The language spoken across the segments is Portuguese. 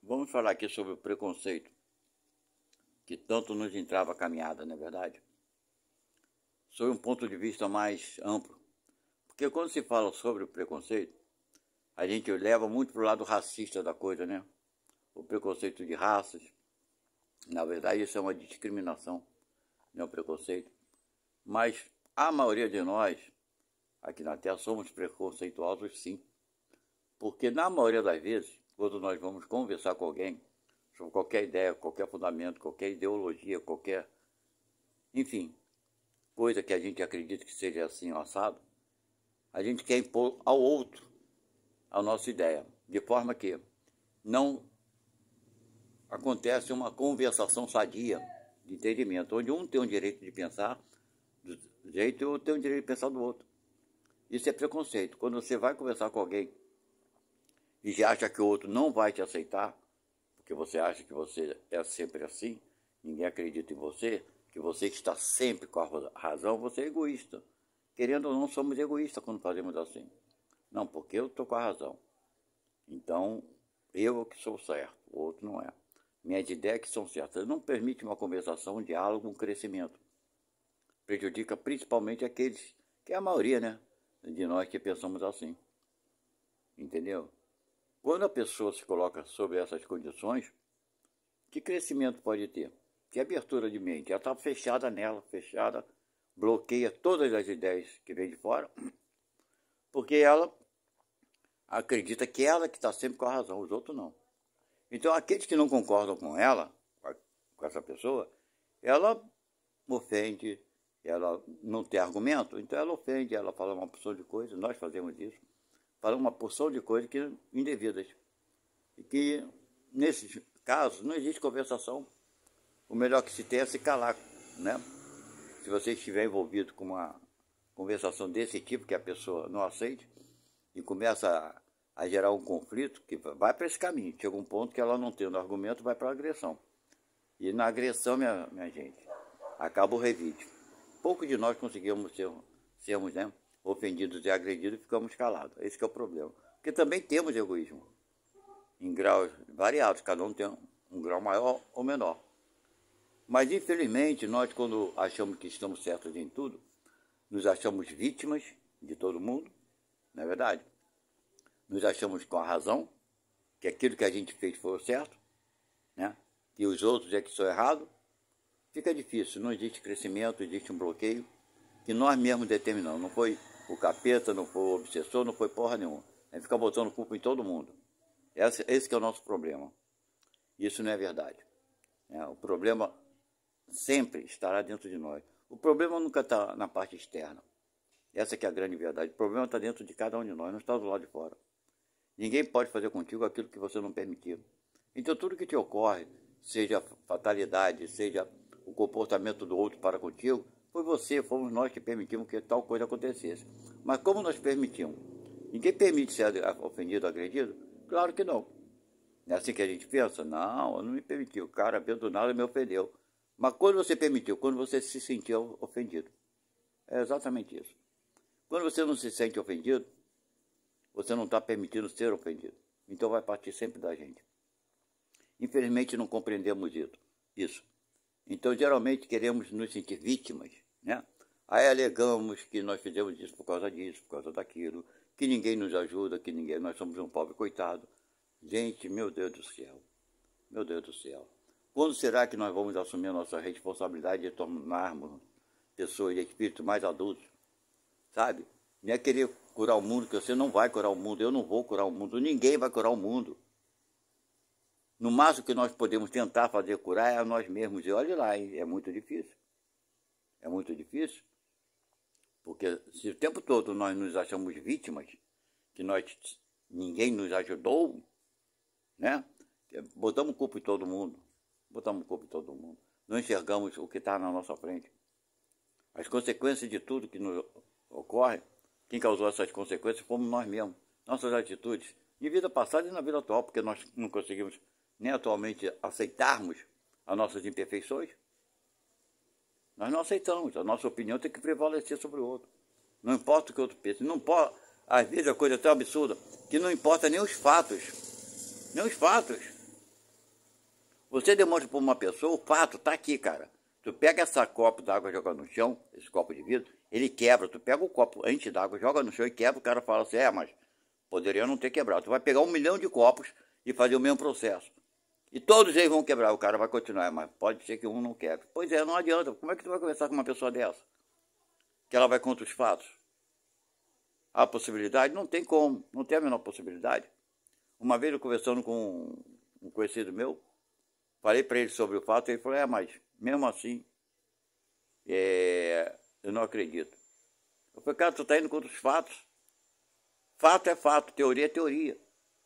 Vamos falar aqui sobre o preconceito, que tanto nos entrava a caminhada, não é verdade? Sob um ponto de vista mais amplo. Porque quando se fala sobre o preconceito, a gente leva muito para o lado racista da coisa, né? O preconceito de raças. Na verdade, isso é uma discriminação, não é um preconceito. Mas a maioria de nós, aqui na Terra, somos preconceituosos, sim. Porque na maioria das vezes, quando nós vamos conversar com alguém sobre qualquer ideia, qualquer fundamento, qualquer ideologia, qualquer, enfim, coisa que a gente acredita que seja assim, assado, a gente quer impor ao outro a nossa ideia, de forma que não acontece uma conversação sadia de entendimento, onde um tem o direito de pensar do jeito e o outro tem o direito de pensar do outro. Isso é preconceito. Quando você vai conversar com alguém e já acha que o outro não vai te aceitar, porque você acha que você é sempre assim, ninguém acredita em você, que você está sempre com a razão, você é egoísta. Querendo ou não, somos egoístas quando fazemos assim. Não, porque eu estou com a razão. Então, eu que sou certo, o outro não é. Minhas ideias que são certas. Não permite uma conversação, um diálogo, um crescimento. Prejudica principalmente aqueles, que é a maioria, né, de nós que pensamos assim. Entendeu? Quando a pessoa se coloca sobre essas condições, que crescimento pode ter? Que abertura de mente? Ela está fechada nela, fechada, bloqueia todas as ideias que vêm de fora, porque ela acredita que ela que está sempre com a razão, os outros não. Então, aqueles que não concordam com ela, com essa pessoa, ela ofende, ela não tem argumento, então ela ofende, ela fala uma porção de coisas, nós fazemos isso, fala uma porção de coisas que indevidas. E que, nesses casos, não existe conversação. O melhor que se tem é se calar, né? Se você estiver envolvido com uma conversação desse tipo, que a pessoa não aceite, e começa a gerar um conflito, que vai para esse caminho. Chega um ponto que ela não tendo argumento, vai para a agressão. E na agressão, minha gente, acaba o revide. Pouco de nós conseguimos sermos, né, ofendidos e agredidos e ficamos calados. Esse que é o problema. Porque também temos egoísmo, em graus variados, cada um tem um grau maior ou menor. Mas, infelizmente, nós, quando achamos que estamos certos em tudo, nos achamos vítimas de todo mundo, não é verdade? Nos achamos com a razão, que aquilo que a gente fez foi o certo, né? Que os outros é que são errados. Fica difícil, não existe crescimento, existe um bloqueio, que nós mesmos determinamos. Não foi o capeta, não foi o obsessor, não foi porra nenhuma. A gente fica botando culpa em todo mundo. Esse que é o nosso problema. Isso não é verdade. O problema sempre estará dentro de nós. O problema nunca está na parte externa. Essa que é a grande verdade. O problema está dentro de cada um de nós, não está do lado de fora. Ninguém pode fazer contigo aquilo que você não permitir. Então tudo que te ocorre, seja fatalidade, seja o comportamento do outro para contigo, foi você, fomos nós que permitimos que tal coisa acontecesse. Mas como nós permitimos? Ninguém permite ser ofendido, agredido? Claro que não. É assim que a gente pensa? Não, eu não me permiti. O cara veio do nada e me ofendeu. Mas quando você permitiu? Quando você se sentiu ofendido. É exatamente isso. Quando você não se sente ofendido, você não está permitindo ser ofendido. Então vai partir sempre da gente. Infelizmente não compreendemos isso. Então geralmente queremos nos sentir vítimas, né? Aí alegamos que nós fizemos isso, por causa daquilo, que ninguém nos ajuda, que nós somos um pobre coitado. Gente, meu Deus do céu. Meu Deus do céu. Quando será que nós vamos assumir a nossa responsabilidade de tornarmos pessoas de espírito mais adultos? Sabe? Não é querer curar o mundo, que você não vai curar o mundo, eu não vou curar o mundo, ninguém vai curar o mundo. No máximo que nós podemos tentar fazer curar é a nós mesmos. E olha lá, é muito difícil. É muito difícil. Porque se o tempo todo nós nos achamos vítimas, que ninguém nos ajudou, né? Botamos culpa em todo mundo. Não enxergamos o que está na nossa frente. As consequências de tudo que nos ocorre, quem causou essas consequências fomos nós mesmos. Nossas atitudes, de vida passada e na vida atual, porque nós não conseguimos nem atualmente aceitarmos as nossas imperfeições. Nós não aceitamos, a nossa opinião tem que prevalecer sobre o outro. Não importa o que o outro pensa. Não pode, às vezes a coisa é tão absurda que não importa nem os fatos. não os fatos. Você demonstra para uma pessoa, o fato está aqui, cara. Tu pega essa copo d'água e joga no chão, esse copo de vidro, ele quebra. Tu pega o copo antes d'água, joga no chão e quebra, o cara fala assim, mas poderia não ter quebrado. Tu vai pegar 1 milhão de copos e fazer o mesmo processo. E todos eles vão quebrar, o cara vai continuar, mas pode ser que um não quebre. Pois é, não adianta. Como é que tu vai conversar com uma pessoa dessa? Que ela vai contra os fatos? Há possibilidade? Não tem como, não tem a menor possibilidade. Uma vez eu conversando com um conhecido meu, falei para ele sobre o fato, ele falou, mas mesmo assim, eu não acredito. Eu falei, cara, tu está indo contra os fatos. Fato é fato, teoria é teoria.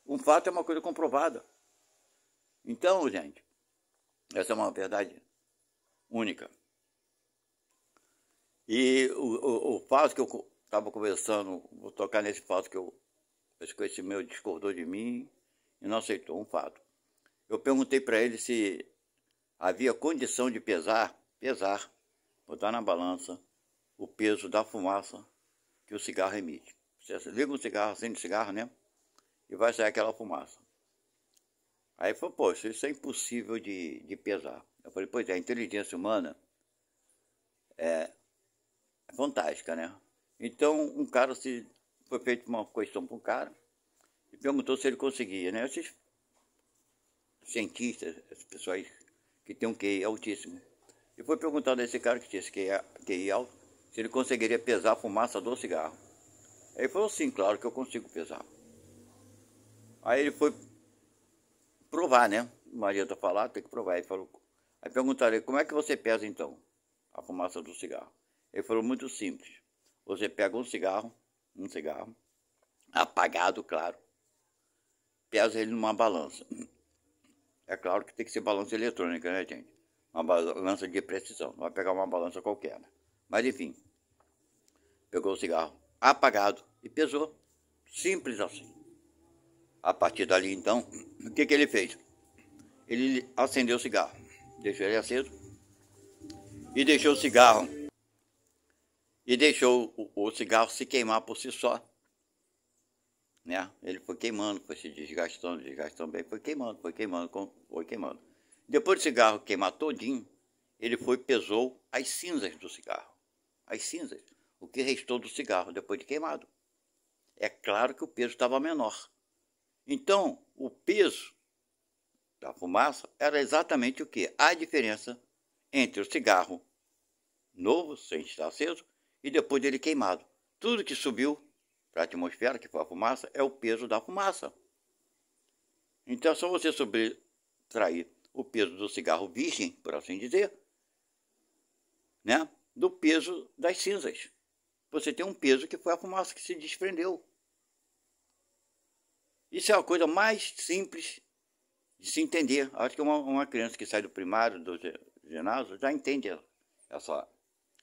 Um fato é uma coisa comprovada. Então, gente, essa é uma verdade única. E o fato que eu estava conversando, vou tocar nesse fato que esse conhecido meu discordou de mim e não aceitou, um fato. Eu perguntei para ele se havia condição de pesar, botar na balança o peso da fumaça que o cigarro emite. Você liga um cigarro, acende o cigarro, né? E vai sair aquela fumaça. Aí ele falou, isso é impossível de pesar. Eu falei, pois é, a inteligência humana é fantástica, né? Então, um cara, foi feita uma questão para um cara e perguntou se ele conseguia, né? Esses cientistas, as pessoas que têm um QI altíssimo. E foi perguntado a esse cara que tinha esse QI alto, se ele conseguiria pesar a fumaça do cigarro. Aí ele falou, sim, claro que eu consigo pesar. Aí ele foi provar, né? Não adianta falar, tem que provar. Ele falou, aí perguntaram, como é que você pesa então a fumaça do cigarro? Ele falou, muito simples. Você pega um cigarro, apagado, claro, pesa ele numa balança. É claro que tem que ser balança eletrônica, né, gente? Uma balança de precisão, não vai pegar uma balança qualquer, né? Mas enfim, pegou o cigarro apagado e pesou. Simples assim. A partir dali, então, o que ele fez? Ele acendeu o cigarro, deixou ele aceso e deixou o cigarro o cigarro se queimar por si só, né? Ele foi queimando, foi se desgastando bem, foi queimando. Depois do cigarro queimar todinho, ele pesou as cinzas do cigarro, o que restou do cigarro depois de queimado. É claro que o peso estava menor. Então, o peso da fumaça era exatamente o quê? A diferença entre o cigarro novo, sem estar aceso, e depois dele queimado. Tudo que subiu para a atmosfera, que foi a fumaça, é o peso da fumaça. Então é só você subtrair o peso do cigarro virgem, por assim dizer, né, do peso das cinzas. Você tem um peso que foi a fumaça que se desprendeu. Isso é a coisa mais simples de se entender. Acho que uma criança que sai do primário, do ginásio, já entende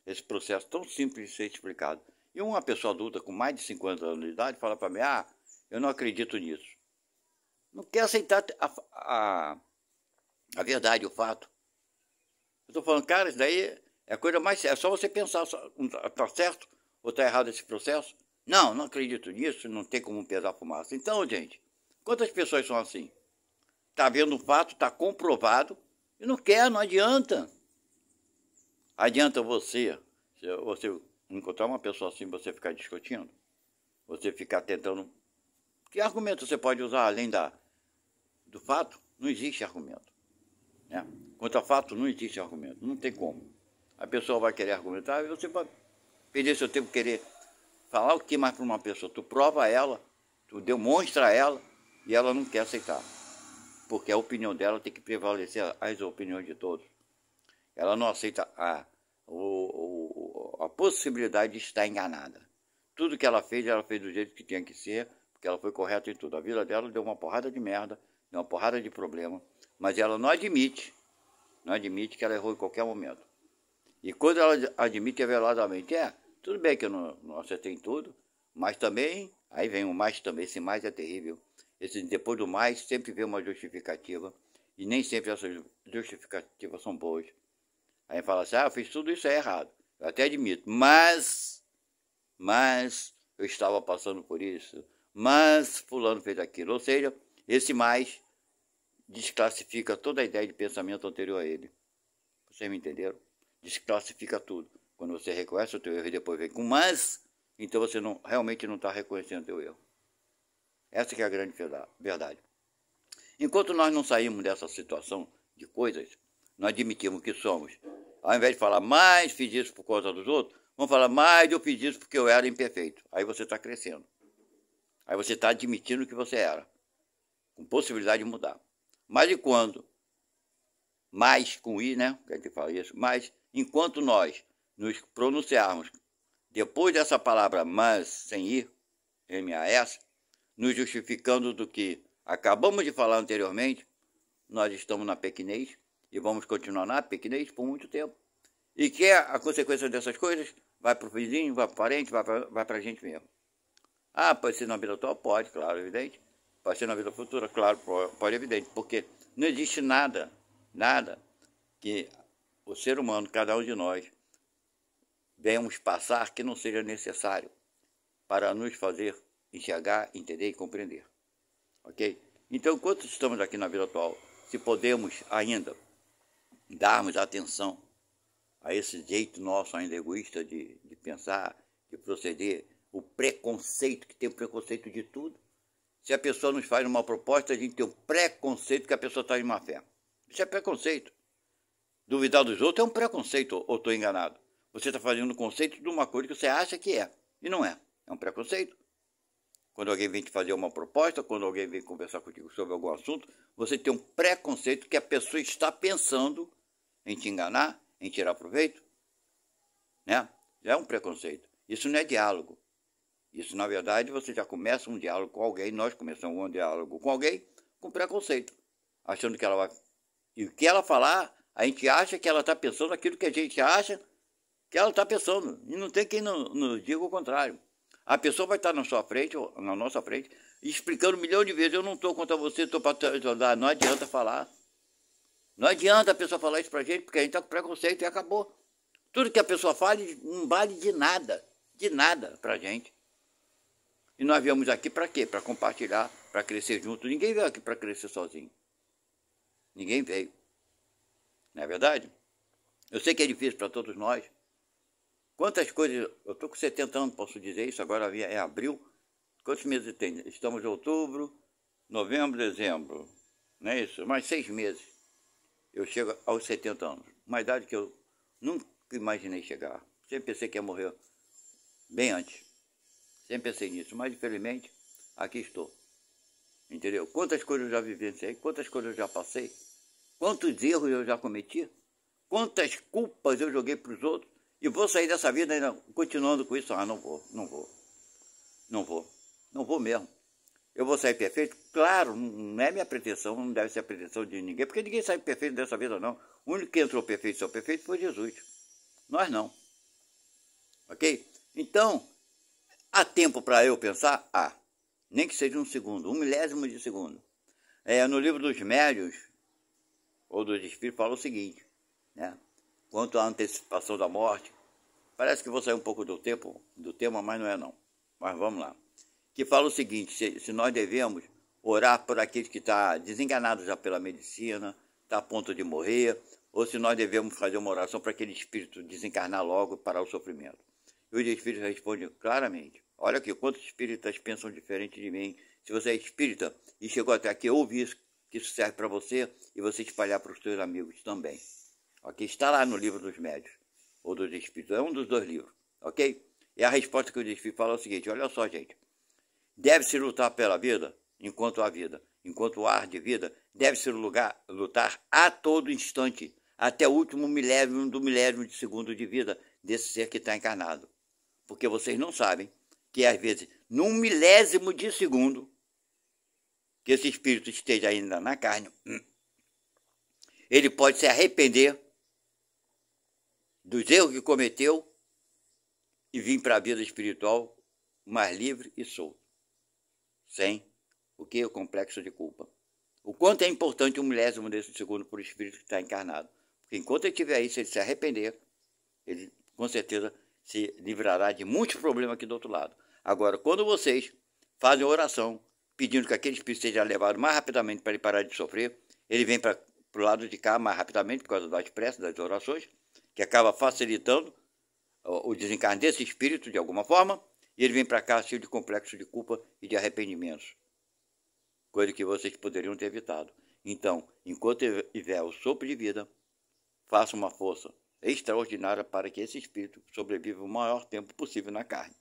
esse processo tão simples de ser explicado. E uma pessoa adulta com mais de 50 anos de idade fala para mim, eu não acredito nisso. Não quer aceitar a verdade, o fato. Eu estou falando, cara, isso daí é a coisa mais séria. É só você pensar, está certo ou está errado esse processo? Não acredito nisso, não tem como pesar a fumaça. Então, gente, quantas pessoas são assim? Está vendo um fato, está comprovado, e não adianta. Adianta você encontrar uma pessoa assim, você ficar discutindo, você ficar tentando... Que argumento você pode usar além do fato? Não existe argumento, né? Contra fato não existe argumento, não tem como. A pessoa vai querer argumentar e você vai perder seu tempo querer falar o que mais para uma pessoa. Tu prova ela, tu demonstra a ela e ela não quer aceitar. Porque a opinião dela tem que prevalecer as opiniões de todos. Ela não aceita a possibilidade de estar enganada. Tudo que ela fez do jeito que tinha que ser, porque ela foi correta em tudo. A vida dela deu uma porrada de merda, deu uma porrada de problema, mas ela não admite que ela errou em qualquer momento. E quando ela admite veladamente, tudo bem que eu não acertei em tudo, mas também, aí vem o mais também, esse mais é terrível. Depois do mais, sempre vem uma justificativa, e nem sempre essas justificativas são boas. Aí fala assim, eu fiz tudo isso, é errado. Eu até admito, mas eu estava passando por isso, mas fulano fez aquilo. Ou seja, esse mais desclassifica toda a ideia de pensamento anterior a ele. Vocês me entenderam? Desclassifica tudo. Quando você reconhece o teu erro e depois vem com mas, então você realmente não está reconhecendo o teu erro. Essa que é a grande verdade. Enquanto nós não saímos dessa situação de coisas, nós admitimos que somos, ao invés de falar mais fiz isso por causa dos outros, vamos falar mais eu fiz isso porque eu era imperfeito. Aí você está crescendo. Aí você está admitindo que você era, com possibilidade de mudar. Mas e quando? Mais com I, né? Que a gente fala isso. Mas enquanto nós nos pronunciarmos depois dessa palavra mas sem I, M-A-S, nos justificando do que acabamos de falar anteriormente, nós estamos na pequenez e vamos continuar na pequenez por muito tempo. E que é a consequência dessas coisas? Vai para o vizinho, vai para o parente, vai para a gente mesmo. Ah, pode ser na vida atual? Pode, claro, evidente. Pode ser na vida futura? Claro, pode, evidente. Porque não existe nada que o ser humano, cada um de nós, venhamos passar que não seja necessário para nos fazer enxergar, entender e compreender. Ok? Então, enquanto estamos aqui na vida atual, se podemos ainda darmos atenção a esse jeito nosso ainda egoísta de pensar, de proceder, o preconceito, que tem preconceito de tudo. Se a pessoa nos faz uma proposta, a gente tem um preconceito que a pessoa está em má fé. Isso é preconceito. Duvidar dos outros é um preconceito, ou estou enganado? Você está fazendo um conceito de uma coisa que você acha que é, e não é. É um preconceito. Quando alguém vem te fazer uma proposta, quando alguém vem conversar contigo sobre algum assunto, você tem um preconceito que a pessoa está pensando em te enganar, em tirar proveito, né? É um preconceito. Isso não é diálogo. Isso, na verdade, você já começa um diálogo com alguém, nós começamos um diálogo com alguém com preconceito, achando que ela vai... E o que ela falar, a gente acha que ela está pensando aquilo que a gente acha que ela está pensando. E não tem quem nos diga o contrário. A pessoa vai estar na sua frente, ou na nossa frente, explicando 1 milhão de vezes, eu não estou contra você, estou para te ajudar. Não adianta falar. Não adianta a pessoa falar isso para a gente, porque a gente está com preconceito e acabou. Tudo que a pessoa fale não vale de nada para a gente. E nós viemos aqui para quê? Para compartilhar, para crescer junto. Ninguém veio aqui para crescer sozinho. Ninguém veio. Não é verdade? Eu sei que é difícil para todos nós. Quantas coisas... Eu estou com 70 anos, posso dizer isso, agora é abril. Quantos meses tem? Estamos em outubro, novembro, dezembro. Não é isso? Mais 6 meses. Eu chego aos 70 anos. Uma idade que eu nunca imaginei chegar. Sempre pensei que ia morrer bem antes. Sempre pensei nisso. Mas, infelizmente, aqui estou. Entendeu? Quantas coisas eu já vivenciei, quantas coisas eu já passei, quantos erros eu já cometi, quantas culpas eu joguei para os outros, e vou sair dessa vida ainda continuando com isso. Ah, não vou mesmo. Eu vou sair perfeito? Claro, não é minha pretensão, não deve ser a pretensão de ninguém, porque ninguém sai perfeito dessa vida, não. O único que entrou perfeito e saiu perfeito foi Jesus. Nós não. Ok? Então, há tempo para eu pensar? Há. Nem que seja um segundo, 1/1000 de segundo. No livro dos médiuns, ou dos espíritos, fala o seguinte, né? Quanto à antecipação da morte, parece que vou sair um pouco do tema, mas não é não. Mas vamos lá. Que fala o seguinte, se nós devemos orar por aqueles que estão desenganados já pela medicina, está a ponto de morrer, ou se nós devemos fazer uma oração para aquele espírito desencarnar logo e parar o sofrimento. E os espíritos respondem claramente, olha aqui, quantos espíritas pensam diferente de mim? Se você é espírita e chegou até aqui, ouve isso, que isso serve para você e você espalhar para os seus amigos também. Ok? Está lá no livro dos médiuns, ou dos espíritos, é um dos 2 livros, ok? E a resposta que o espírito fala é o seguinte, olha só, gente, deve-se lutar pela vida, enquanto há vida, enquanto há de vida, deve-se lutar a todo instante, até o último milésimo de segundo de vida desse ser que está encarnado. Porque vocês não sabem que, às vezes, num milésimo de segundo, que esse espírito esteja ainda na carne, ele pode se arrepender dos erros que cometeu e vir para a vida espiritual mais livre e solto, sem o que? O complexo de culpa. O quanto é importante 1/1000 desse segundo para o espírito que está encarnado. Porque enquanto ele estiver aí, se ele se arrepender, ele com certeza se livrará de muitos problemas aqui do outro lado. Agora, quando vocês fazem oração, pedindo que aquele espírito seja levado mais rapidamente para ele parar de sofrer, ele vem para o lado de cá mais rapidamente por causa das preces, das orações, que acaba facilitando o desencarne desse espírito de alguma forma, e ele vem para cá cheio de complexo de culpa e de arrependimentos, coisa que vocês poderiam ter evitado. Então, enquanto tiver o sopro de vida, faça uma força extraordinária para que esse espírito sobreviva o maior tempo possível na carne,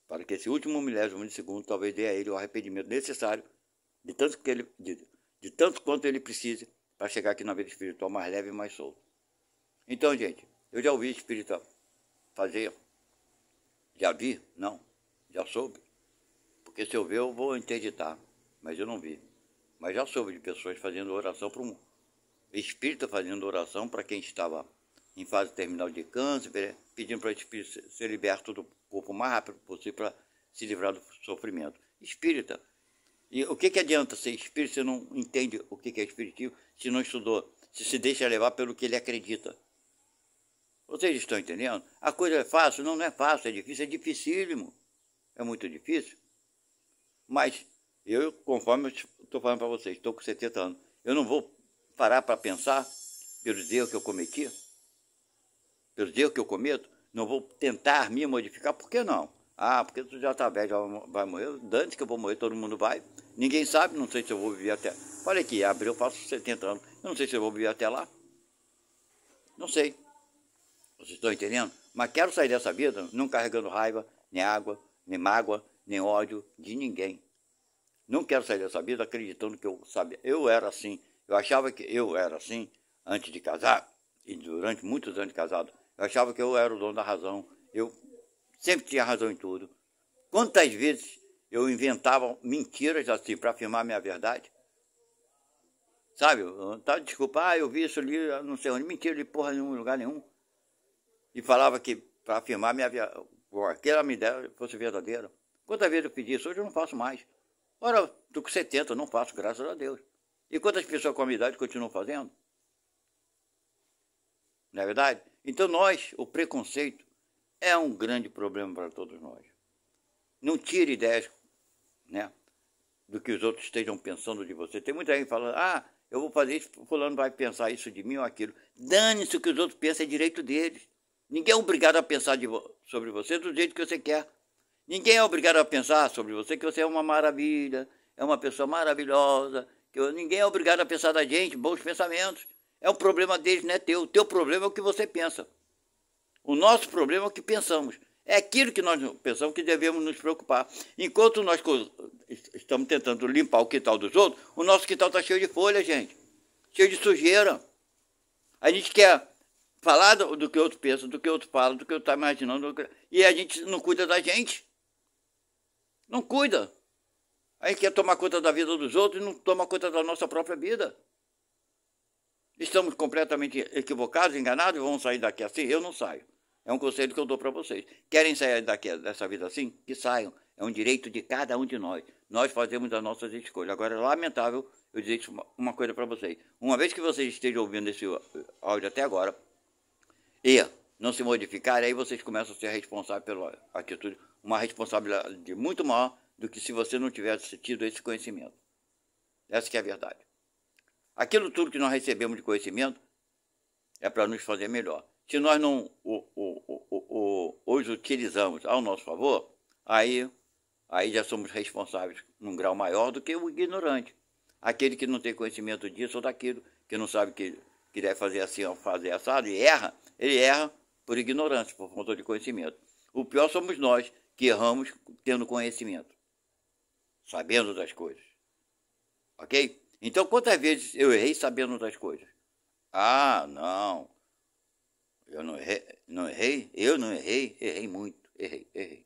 para que esse último milésimo de segundo talvez dê a ele o arrependimento necessário de tanto quanto ele precise para chegar aqui na vida espiritual mais leve e mais solto. Então, gente, eu já ouvi espírita fazer, já vi? Não, já soube, porque se eu ver eu vou interditar, mas eu não vi. Mas já soube de pessoas fazendo oração para um espírita, fazendo oração para quem estava em fase terminal de câncer, pedindo para o espírito ser liberto do corpo o mais rápido possível para se livrar do sofrimento. Espírita. E o que adianta ser espírita se não entende o que é espiritismo, se não estudou, se deixa levar pelo que ele acredita? Vocês estão entendendo? A coisa é fácil? Não, não é fácil, é dificílimo. É muito difícil. Mas eu, conforme eu estou falando para vocês, estou com 70 anos, eu não vou parar para pensar pelos erros que eu cometi, pelos erros que eu cometo, não vou tentar me modificar, por que não? Ah, porque tu já está velho, já vai morrer, antes que eu vou morrer, todo mundo vai. Ninguém sabe, não sei se eu vou viver até... Olha aqui, abril eu faço 70 anos, eu não sei se eu vou viver até lá. Não sei. Vocês estão entendendo? Mas quero sair dessa vida não carregando raiva, nem água, nem mágoa, nem ódio de ninguém. Não quero sair dessa vida acreditando que eu sabia. Eu era assim. Eu achava que eu era assim antes de casar. E durante muitos anos de casado. Eu achava que eu era o dono da razão. Eu sempre tinha razão em tudo. Quantas vezes eu inventava mentiras assim para afirmar minha verdade? Sabe? Desculpa, eu vi isso ali, não sei onde. Mentira de porra em lugar nenhum. E falava que para afirmar minha verdade, aquela minha ideia fosse verdadeira. Quantas vezes eu pedi isso? Hoje eu não faço mais. Ora, estou com 70, não faço, graças a Deus. E quantas pessoas com a minha idade continuam fazendo? Não é verdade? Então o preconceito é um grande problema para todos nós. Não tire ideias, né, do que os outros estejam pensando de você. Tem muita gente falando, eu vou fazer isso, fulano vai pensar isso de mim ou aquilo. Dane-se o que os outros pensam, é direito deles. Ninguém é obrigado a pensar sobre você do jeito que você quer. Ninguém é obrigado a pensar sobre você que você é uma maravilha, é uma pessoa maravilhosa. Ninguém é obrigado a pensar da gente, bons pensamentos. É um problema deles, não é teu. O teu problema é o que você pensa. O nosso problema é o que pensamos. É aquilo que nós pensamos que devemos nos preocupar. Enquanto nós estamos tentando limpar o quintal dos outros, o nosso quintal está cheio de folha, gente. Cheio de sujeira. A gente quer falar do que o outro pensa, do que o outro fala, do que o outro está imaginando, e a gente não cuida da gente. Não cuida. A gente quer tomar conta da vida dos outros e não toma conta da nossa própria vida. Estamos completamente equivocados, enganados, e vamos sair daqui assim? Eu não saio. É um conselho que eu dou para vocês. Querem sair dessa vida assim? Que saiam. É um direito de cada um de nós. Nós fazemos as nossas escolhas. Agora, é lamentável eu dizer uma coisa para vocês. Uma vez que vocês estejam ouvindo esse áudio até agora, e não se modificarem, aí vocês começam a ser responsáveis pela atitude, uma responsabilidade muito maior do que se você não tivesse tido esse conhecimento. Essa que é a verdade. Aquilo tudo que nós recebemos de conhecimento é para nos fazer melhor. Se nós não os utilizamos ao nosso favor, aí já somos responsáveis num grau maior do que o ignorante. Aquele que não tem conhecimento disso ou daquilo, que não sabe que deve fazer assim ou fazer assado, e ele erra por ignorância, por falta de conhecimento. O pior somos nós, que erramos tendo conhecimento, sabendo das coisas. Ok? Então, quantas vezes eu errei sabendo das coisas? Não. Eu não errei, errei muito, errei.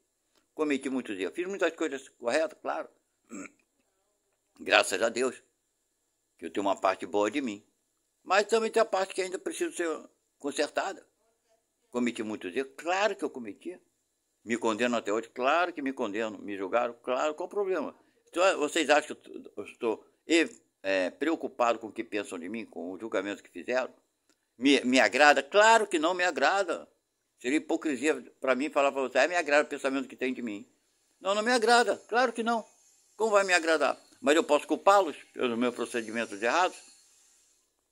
Cometi muitos erros, fiz muitas coisas corretas, claro. Graças a Deus, que eu tenho uma parte boa de mim. Mas também tem a parte que ainda precisa ser consertada. Cometi muitos erros, claro que eu cometi. Me condeno até hoje, claro que me condeno. Me julgaram, claro, qual o problema? Então, vocês acham que eu estou preocupado com o que pensam de mim, com o julgamento que fizeram? Me agrada? Claro que não me agrada. Seria hipocrisia para mim falar para você, me agrada o pensamento que tem de mim. Não me agrada, claro que não. Como vai me agradar? Mas eu posso culpá-los pelos meus procedimentos errados?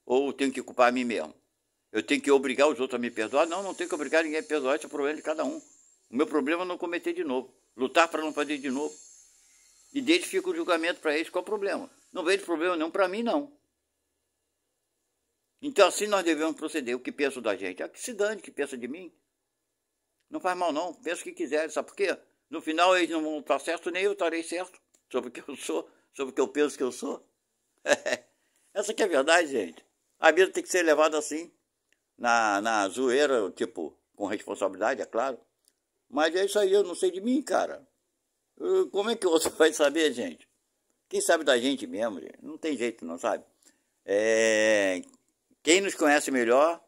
Ou eu tenho que culpar a mim mesmo? Eu tenho que obrigar os outros a me perdoar? Não, não tenho que obrigar ninguém a perdoar, esse é o problema de cada um. O meu problema é não cometer de novo, lutar para não fazer de novo. E identifico o julgamento para eles, qual é o problema? Não vejo problema nenhum para mim, não. Então assim nós devemos proceder. O que penso da gente? É que se dane, que pensa de mim. Não faz mal não, pensa o que quiser, sabe por quê? No final eles não vão estar certo, nem eu estarei certo sobre o que eu sou, sobre o que eu penso que eu sou. Essa que é a verdade, gente. A vida tem que ser levada assim, na zoeira, tipo, com responsabilidade, é claro. Mas é isso aí, eu não sei de mim, cara. Como é que você vai saber, gente? Quem sabe da gente mesmo, gente? Não tem jeito, não sabe? Quem nos conhece melhor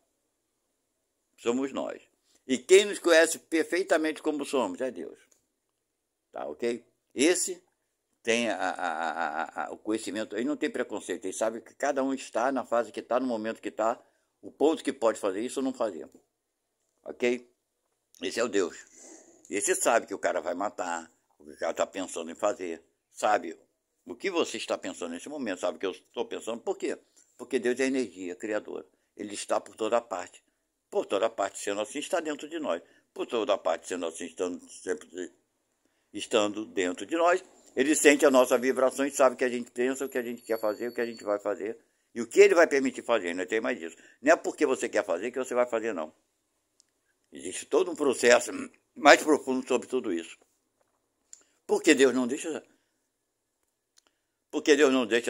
somos nós. E quem nos conhece perfeitamente como somos é Deus. Tá, ok? Esse tem o conhecimento, ele não tem preconceito, ele sabe que cada um está na fase que está, no momento que está, o ponto que pode fazer isso ou não fazer. Ok? Esse é o Deus. Esse sabe que o cara vai matar, o que o cara está pensando em fazer, sabe o que você está pensando nesse momento, sabe o que eu estou pensando, por quê? Porque Deus é energia criadora, ele está por toda parte. Por toda parte, sendo assim, está dentro de nós. Por toda parte, sendo assim, estando dentro de nós, ele sente a nossa vibração e sabe o que a gente pensa, o que a gente quer fazer, o que a gente vai fazer. E o que ele vai permitir fazer, não tem mais disso. Não é porque você quer fazer que você vai fazer, não. Existe todo um processo mais profundo sobre tudo isso. Porque Deus não deixa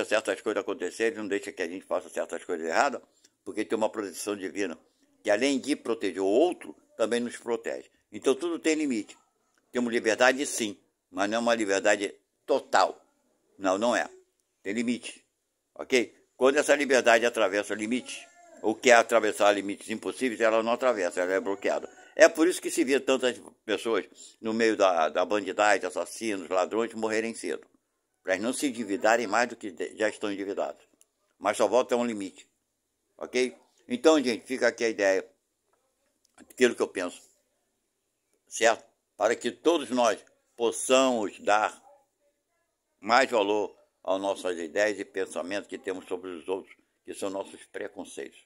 certas coisas acontecerem, não deixa que a gente faça certas coisas erradas, porque tem uma proteção divina, que além de proteger o outro, também nos protege. Então tudo tem limite. Temos liberdade sim, mas não é uma liberdade total. Não, não é. Tem limite. Ok? Quando essa liberdade atravessa limites, ou quer atravessar limites impossíveis, ela não atravessa, ela é bloqueada. É por isso que se vê tantas pessoas no meio da bandidagem, assassinos, ladrões, morrerem cedo. Para não se endividarem mais do que já estão endividados. Mas só volta a um limite. Ok? Então, gente, fica aqui a ideia, aquilo que eu penso. Certo? Para que todos nós possamos dar mais valor às nossas ideias e pensamentos que temos sobre os outros, que são nossos preconceitos.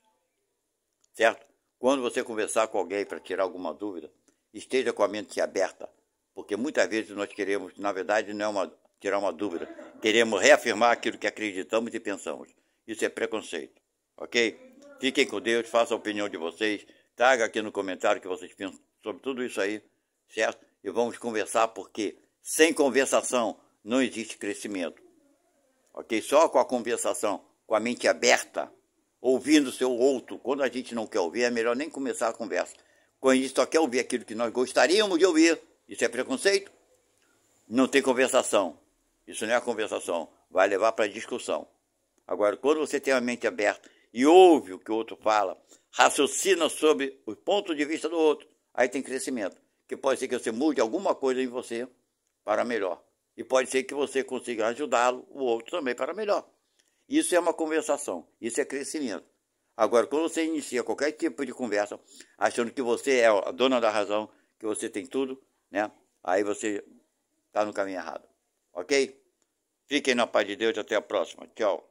Certo? Quando você conversar com alguém para tirar alguma dúvida, esteja com a mente aberta, porque muitas vezes nós queremos, na verdade, não é tirar uma dúvida, queremos reafirmar aquilo que acreditamos e pensamos. Isso é preconceito, ok? Fiquem com Deus, façam a opinião de vocês, traga aqui no comentário o que vocês pensam sobre tudo isso aí, certo? E vamos conversar, porque sem conversação não existe crescimento, ok? Só com a conversação, com a mente aberta, ouvindo o seu outro. Quando a gente não quer ouvir, é melhor nem começar a conversa. Quando a gente só quer ouvir aquilo que nós gostaríamos de ouvir, isso é preconceito? Não tem conversação. Isso não é conversação, vai levar para discussão. Agora, quando você tem a mente aberta e ouve o que o outro fala, raciocina sobre o ponto de vista do outro, aí tem crescimento. Que pode ser que você mude alguma coisa em você para melhor. E pode ser que você consiga ajudá-lo, o outro também, para melhor. Isso é uma conversação, isso é crescimento. Agora, quando você inicia qualquer tipo de conversa, achando que você é a dona da razão, que você tem tudo, né? Aí você está no caminho errado. Ok? Fiquem na paz de Deus, até a próxima. Tchau.